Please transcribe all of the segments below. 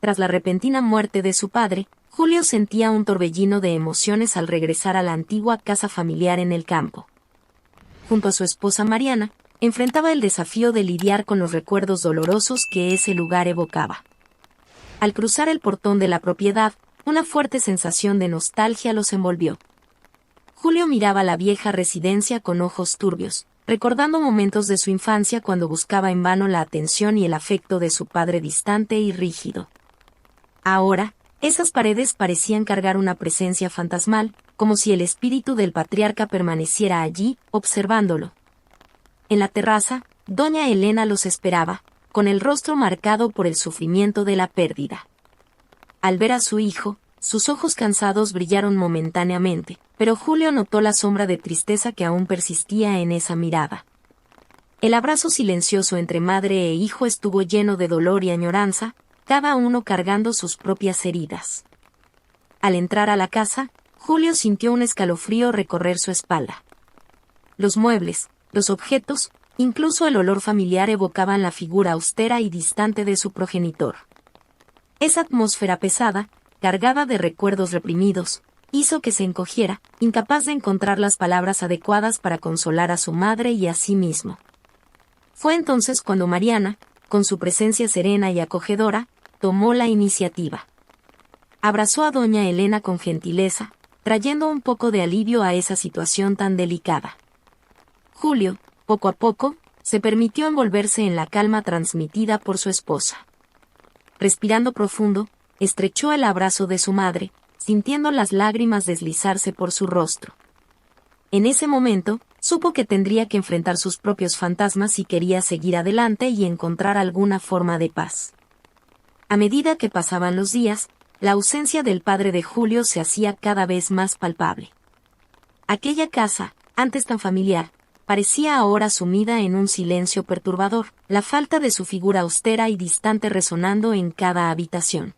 Tras la repentina muerte de su padre, Julio sentía un torbellino de emociones al regresar a la antigua casa familiar en el campo. Junto a su esposa Mariana, enfrentaba el desafío de lidiar con los recuerdos dolorosos que ese lugar evocaba. Al cruzar el portón de la propiedad, una fuerte sensación de nostalgia los envolvió. Julio miraba la vieja residencia con ojos turbios, recordando momentos de su infancia cuando buscaba en vano la atención y el afecto de su padre distante y rígido. Ahora, esas paredes parecían cargar una presencia fantasmal, como si el espíritu del patriarca permaneciera allí, observándolo. En la terraza, doña Elena los esperaba, con el rostro marcado por el sufrimiento de la pérdida. Al ver a su hijo, sus ojos cansados brillaron momentáneamente, pero Julio notó la sombra de tristeza que aún persistía en esa mirada. El abrazo silencioso entre madre e hijo estuvo lleno de dolor y añoranza, cada uno cargando sus propias heridas. Al entrar a la casa, Julio sintió un escalofrío recorrer su espalda. Los muebles, los objetos, incluso el olor familiar evocaban la figura austera y distante de su progenitor. Esa atmósfera pesada, cargada de recuerdos reprimidos, hizo que se encogiera, incapaz de encontrar las palabras adecuadas para consolar a su madre y a sí mismo. Fue entonces cuando Mariana, con su presencia serena y acogedora, tomó la iniciativa. Abrazó a doña Elena con gentileza, trayendo un poco de alivio a esa situación tan delicada. Julio, poco a poco, se permitió envolverse en la calma transmitida por su esposa. Respirando profundo, estrechó el abrazo de su madre, sintiendo las lágrimas deslizarse por su rostro. En ese momento, supo que tendría que enfrentar sus propios fantasmas si quería seguir adelante y encontrar alguna forma de paz. A medida que pasaban los días, la ausencia del padre de Julio se hacía cada vez más palpable. Aquella casa, antes tan familiar, parecía ahora sumida en un silencio perturbador, la falta de su figura austera y distante resonando en cada habitación.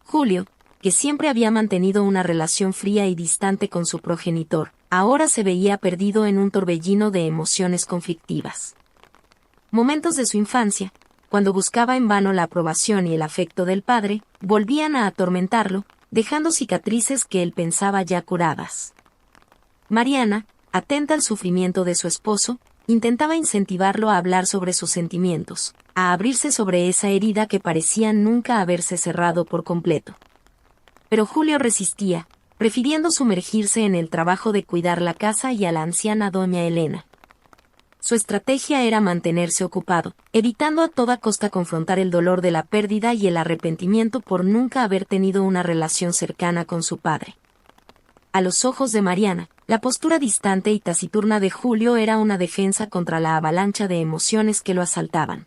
Julio, que siempre había mantenido una relación fría y distante con su progenitor, ahora se veía perdido en un torbellino de emociones conflictivas. Momentos de su infancia, cuando buscaba en vano la aprobación y el afecto del padre, volvían a atormentarlo, dejando cicatrices que él pensaba ya curadas. Mariana, atenta al sufrimiento de su esposo, intentaba incentivarlo a hablar sobre sus sentimientos, a abrirse sobre esa herida que parecía nunca haberse cerrado por completo. Pero Julio resistía, prefiriendo sumergirse en el trabajo de cuidar la casa y a la anciana doña Elena. Su estrategia era mantenerse ocupado, evitando a toda costa confrontar el dolor de la pérdida y el arrepentimiento por nunca haber tenido una relación cercana con su padre. A los ojos de Mariana, la postura distante y taciturna de Julio era una defensa contra la avalancha de emociones que lo asaltaban.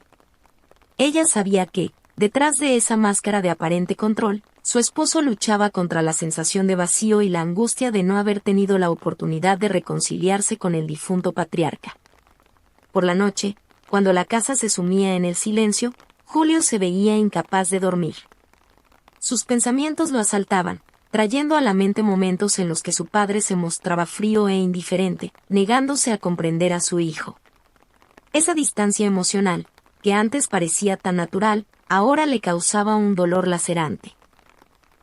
Ella sabía que, detrás de esa máscara de aparente control, su esposo luchaba contra la sensación de vacío y la angustia de no haber tenido la oportunidad de reconciliarse con el difunto patriarca. Por la noche, cuando la casa se sumía en el silencio, Julio se veía incapaz de dormir. Sus pensamientos lo asaltaban, trayendo a la mente momentos en los que su padre se mostraba frío e indiferente, negándose a comprender a su hijo. Esa distancia emocional, que antes parecía tan natural, ahora le causaba un dolor lacerante.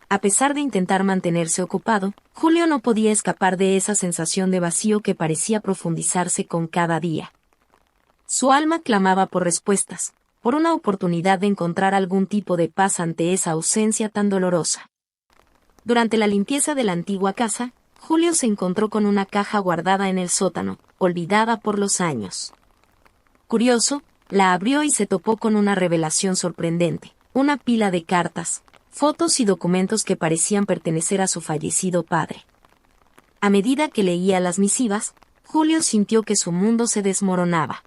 A pesar de intentar mantenerse ocupado, Julio no podía escapar de esa sensación de vacío que parecía profundizarse con cada día. Su alma clamaba por respuestas, por una oportunidad de encontrar algún tipo de paz ante esa ausencia tan dolorosa. Durante la limpieza de la antigua casa, Julio se encontró con una caja guardada en el sótano, olvidada por los años. Curioso, la abrió y se topó con una revelación sorprendente, una pila de cartas, fotos y documentos que parecían pertenecer a su fallecido padre. A medida que leía las misivas, Julio sintió que su mundo se desmoronaba.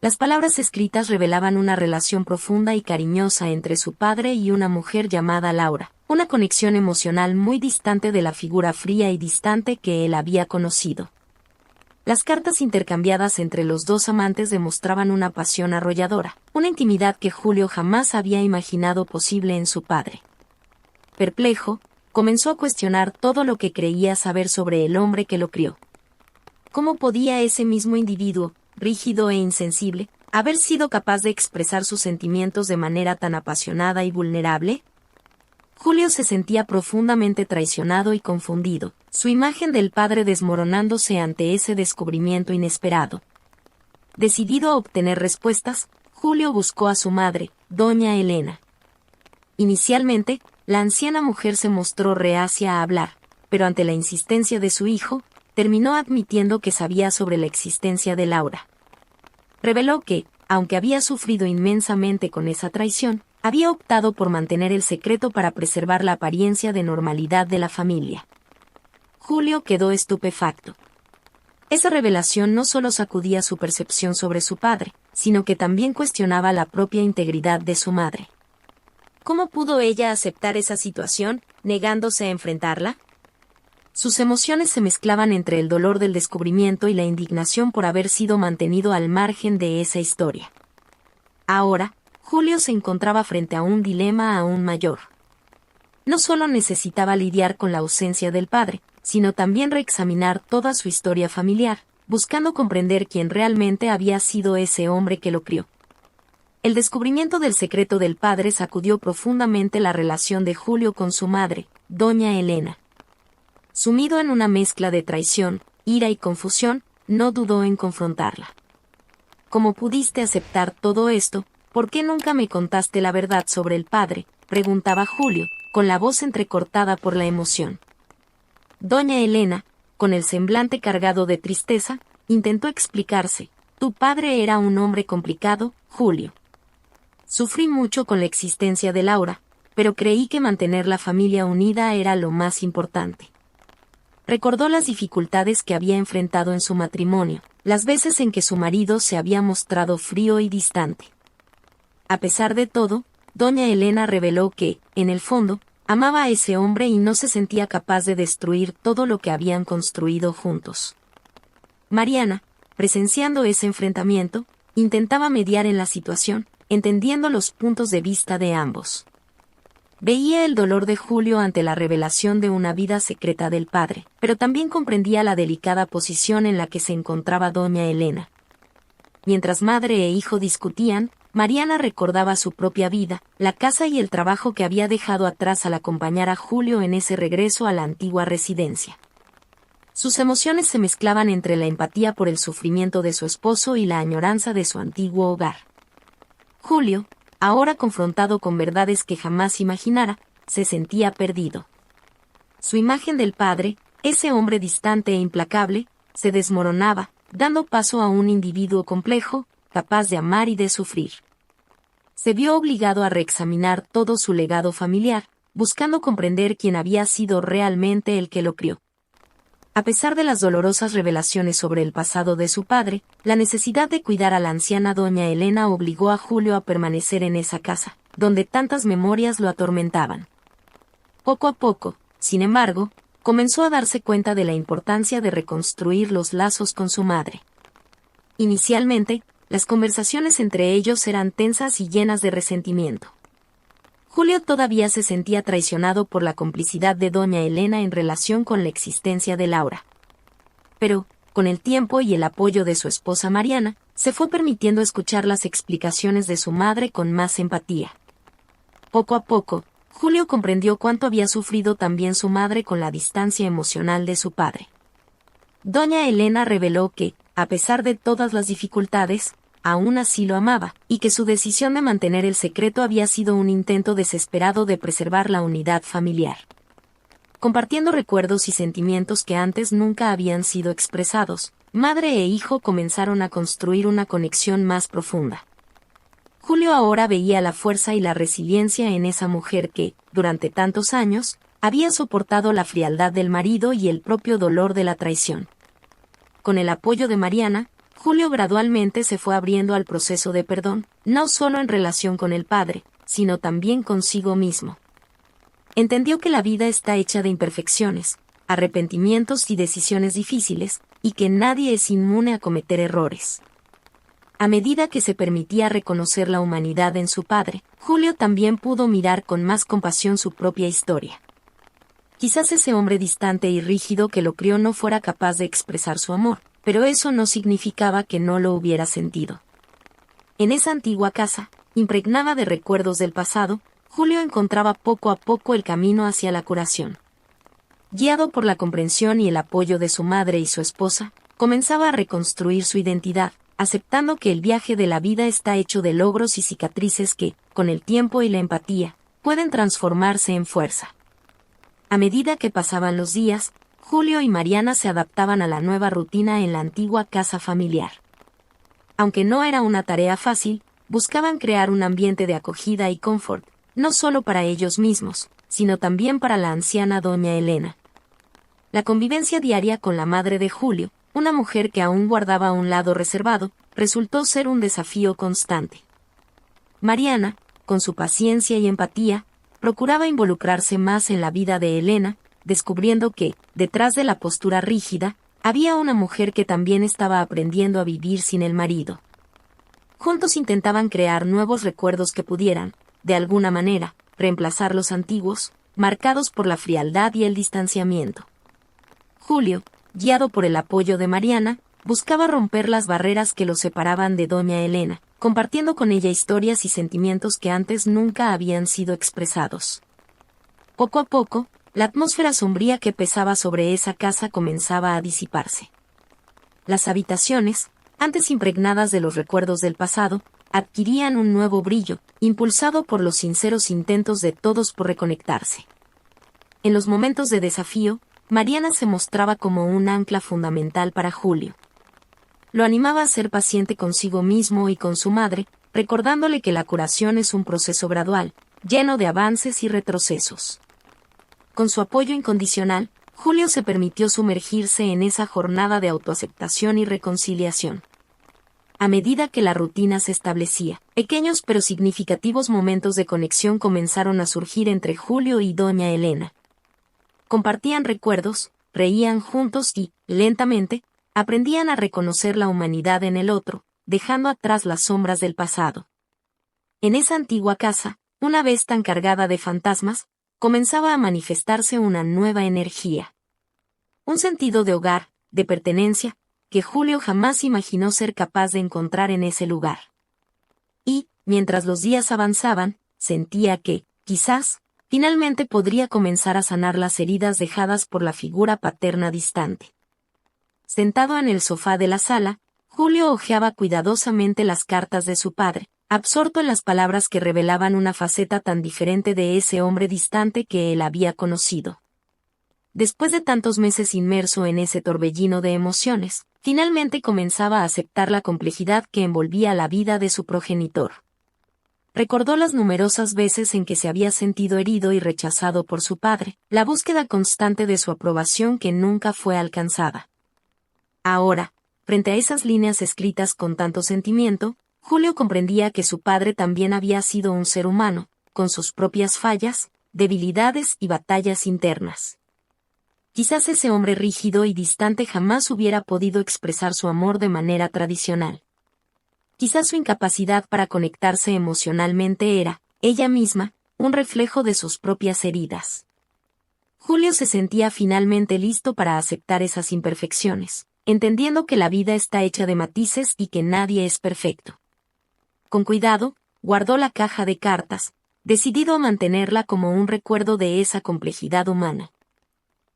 Las palabras escritas revelaban una relación profunda y cariñosa entre su padre y una mujer llamada Laura, una conexión emocional muy distante de la figura fría y distante que él había conocido. Las cartas intercambiadas entre los dos amantes demostraban una pasión arrolladora, una intimidad que Julio jamás había imaginado posible en su padre. Perplejo, comenzó a cuestionar todo lo que creía saber sobre el hombre que lo crió. ¿Cómo podía ese mismo individuo, rígido e insensible, ¿Haber sido capaz de expresar sus sentimientos de manera tan apasionada y vulnerable? Julio se sentía profundamente traicionado y confundido, su imagen del padre desmoronándose ante ese descubrimiento inesperado. Decidido a obtener respuestas, Julio buscó a su madre, doña Elena. Inicialmente, la anciana mujer se mostró reacia a hablar, pero ante la insistencia de su hijo, terminó admitiendo que sabía sobre la existencia de Laura. Reveló que, aunque había sufrido inmensamente con esa traición, había optado por mantener el secreto para preservar la apariencia de normalidad de la familia. Julio quedó estupefacto. Esa revelación no solo sacudía su percepción sobre su padre, sino que también cuestionaba la propia integridad de su madre. ¿Cómo pudo ella aceptar esa situación, negándose a enfrentarla? Sus emociones se mezclaban entre el dolor del descubrimiento y la indignación por haber sido mantenido al margen de esa historia. Ahora, Julio se encontraba frente a un dilema aún mayor. No solo necesitaba lidiar con la ausencia del padre, sino también reexaminar toda su historia familiar, buscando comprender quién realmente había sido ese hombre que lo crió. El descubrimiento del secreto del padre sacudió profundamente la relación de Julio con su madre, doña Elena. Sumido en una mezcla de traición, ira y confusión, no dudó en confrontarla. ¿Cómo pudiste aceptar todo esto? ¿Por qué nunca me contaste la verdad sobre el padre?, preguntaba Julio, con la voz entrecortada por la emoción. Doña Elena, con el semblante cargado de tristeza, intentó explicarse. Tu padre era un hombre complicado, Julio. Sufrí mucho con la existencia de Laura, pero creí que mantener la familia unida era lo más importante. Recordó las dificultades que había enfrentado en su matrimonio, las veces en que su marido se había mostrado frío y distante. A pesar de todo, doña Elena reveló que, en el fondo, amaba a ese hombre y no se sentía capaz de destruir todo lo que habían construido juntos. Mariana, presenciando ese enfrentamiento, intentaba mediar en la situación, entendiendo los puntos de vista de ambos. Veía el dolor de Julio ante la revelación de una vida secreta del padre, pero también comprendía la delicada posición en la que se encontraba doña Elena. Mientras madre e hijo discutían, Mariana recordaba su propia vida, la casa y el trabajo que había dejado atrás al acompañar a Julio en ese regreso a la antigua residencia. Sus emociones se mezclaban entre la empatía por el sufrimiento de su esposo y la añoranza de su antiguo hogar. Julio, ahora confrontado con verdades que jamás imaginara, se sentía perdido. Su imagen del padre, ese hombre distante e implacable, se desmoronaba, dando paso a un individuo complejo, capaz de amar y de sufrir. Se vio obligado a reexaminar todo su legado familiar, buscando comprender quién había sido realmente el que lo crió. A pesar de las dolorosas revelaciones sobre el pasado de su padre, la necesidad de cuidar a la anciana doña Elena obligó a Julio a permanecer en esa casa, donde tantas memorias lo atormentaban. Poco a poco, sin embargo, comenzó a darse cuenta de la importancia de reconstruir los lazos con su madre. Inicialmente, las conversaciones entre ellos eran tensas y llenas de resentimiento. Julio todavía se sentía traicionado por la complicidad de doña Elena en relación con la existencia de Laura. Pero, con el tiempo y el apoyo de su esposa Mariana, se fue permitiendo escuchar las explicaciones de su madre con más empatía. Poco a poco, Julio comprendió cuánto había sufrido también su madre con la distancia emocional de su padre. Doña Elena reveló que, a pesar de todas las dificultades, aún así lo amaba, y que su decisión de mantener el secreto había sido un intento desesperado de preservar la unidad familiar. Compartiendo recuerdos y sentimientos que antes nunca habían sido expresados, madre e hijo comenzaron a construir una conexión más profunda. Julio ahora veía la fuerza y la resiliencia en esa mujer que, durante tantos años, había soportado la frialdad del marido y el propio dolor de la traición. Con el apoyo de Mariana, Julio gradualmente se fue abriendo al proceso de perdón, no solo en relación con el padre, sino también consigo mismo. Entendió que la vida está hecha de imperfecciones, arrepentimientos y decisiones difíciles, y que nadie es inmune a cometer errores. A medida que se permitía reconocer la humanidad en su padre, Julio también pudo mirar con más compasión su propia historia. Quizás ese hombre distante y rígido que lo crió no fuera capaz de expresar su amor, pero eso no significaba que no lo hubiera sentido. En esa antigua casa, impregnada de recuerdos del pasado, Julio encontraba poco a poco el camino hacia la curación. Guiado por la comprensión y el apoyo de su madre y su esposa, comenzaba a reconstruir su identidad, aceptando que el viaje de la vida está hecho de logros y cicatrices que, con el tiempo y la empatía, pueden transformarse en fuerza. A medida que pasaban los días, Julio y Mariana se adaptaban a la nueva rutina en la antigua casa familiar. Aunque no era una tarea fácil, buscaban crear un ambiente de acogida y confort, no solo para ellos mismos, sino también para la anciana doña Elena. La convivencia diaria con la madre de Julio, una mujer que aún guardaba un lado reservado, resultó ser un desafío constante. Mariana, con su paciencia y empatía, procuraba involucrarse más en la vida de Elena, descubriendo que, detrás de la postura rígida, había una mujer que también estaba aprendiendo a vivir sin el marido. Juntos intentaban crear nuevos recuerdos que pudieran, de alguna manera, reemplazar los antiguos, marcados por la frialdad y el distanciamiento. Julio, guiado por el apoyo de Mariana, buscaba romper las barreras que los separaban de doña Elena, compartiendo con ella historias y sentimientos que antes nunca habían sido expresados. Poco a poco, la atmósfera sombría que pesaba sobre esa casa comenzaba a disiparse. Las habitaciones, antes impregnadas de los recuerdos del pasado, adquirían un nuevo brillo, impulsado por los sinceros intentos de todos por reconectarse. En los momentos de desafío, Mariana se mostraba como un ancla fundamental para Julio. Lo animaba a ser paciente consigo mismo y con su madre, recordándole que la curación es un proceso gradual, lleno de avances y retrocesos. Con su apoyo incondicional, Julio se permitió sumergirse en esa jornada de autoaceptación y reconciliación. A medida que la rutina se establecía, pequeños pero significativos momentos de conexión comenzaron a surgir entre Julio y doña Elena. Compartían recuerdos, reían juntos y, lentamente, aprendían a reconocer la humanidad en el otro, dejando atrás las sombras del pasado. En esa antigua casa, una vez tan cargada de fantasmas, comenzaba a manifestarse una nueva energía. Un sentido de hogar, de pertenencia, que Julio jamás imaginó ser capaz de encontrar en ese lugar. Y, mientras los días avanzaban, sentía que, quizás, finalmente podría comenzar a sanar las heridas dejadas por la figura paterna distante. Sentado en el sofá de la sala, Julio hojeaba cuidadosamente las cartas de su padre, absorto en las palabras que revelaban una faceta tan diferente de ese hombre distante que él había conocido. Después de tantos meses inmerso en ese torbellino de emociones, finalmente comenzaba a aceptar la complejidad que envolvía la vida de su progenitor. Recordó las numerosas veces en que se había sentido herido y rechazado por su padre, la búsqueda constante de su aprobación que nunca fue alcanzada. Ahora, frente a esas líneas escritas con tanto sentimiento, Julio comprendía que su padre también había sido un ser humano, con sus propias fallas, debilidades y batallas internas. Quizás ese hombre rígido y distante jamás hubiera podido expresar su amor de manera tradicional. Quizás su incapacidad para conectarse emocionalmente era, ella misma, un reflejo de sus propias heridas. Julio se sentía finalmente listo para aceptar esas imperfecciones, entendiendo que la vida está hecha de matices y que nadie es perfecto. Con cuidado, guardó la caja de cartas, decidido a mantenerla como un recuerdo de esa complejidad humana.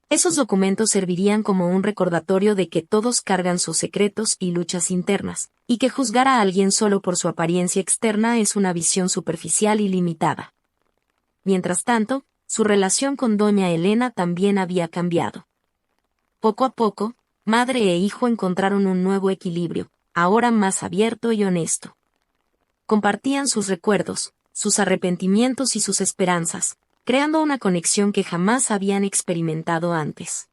Esos documentos servirían como un recordatorio de que todos cargan sus secretos y luchas internas, y que juzgar a alguien solo por su apariencia externa es una visión superficial y limitada. Mientras tanto, su relación con doña Elena también había cambiado. Poco a poco, madre e hijo encontraron un nuevo equilibrio, ahora más abierto y honesto. Compartían sus recuerdos, sus arrepentimientos y sus esperanzas, creando una conexión que jamás habían experimentado antes.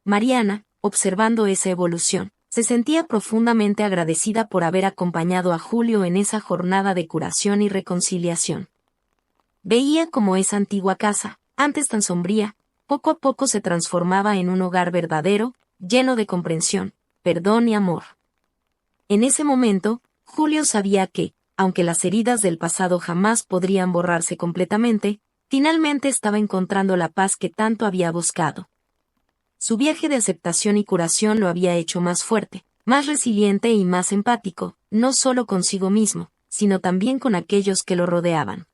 Mariana, observando esa evolución, se sentía profundamente agradecida por haber acompañado a Julio en esa jornada de curación y reconciliación. Veía cómo esa antigua casa, antes tan sombría, poco a poco se transformaba en un hogar verdadero, lleno de comprensión, perdón y amor. En ese momento, Julio sabía que, aunque las heridas del pasado jamás podrían borrarse completamente, finalmente estaba encontrando la paz que tanto había buscado. Su viaje de aceptación y curación lo había hecho más fuerte, más resiliente y más empático, no solo consigo mismo, sino también con aquellos que lo rodeaban.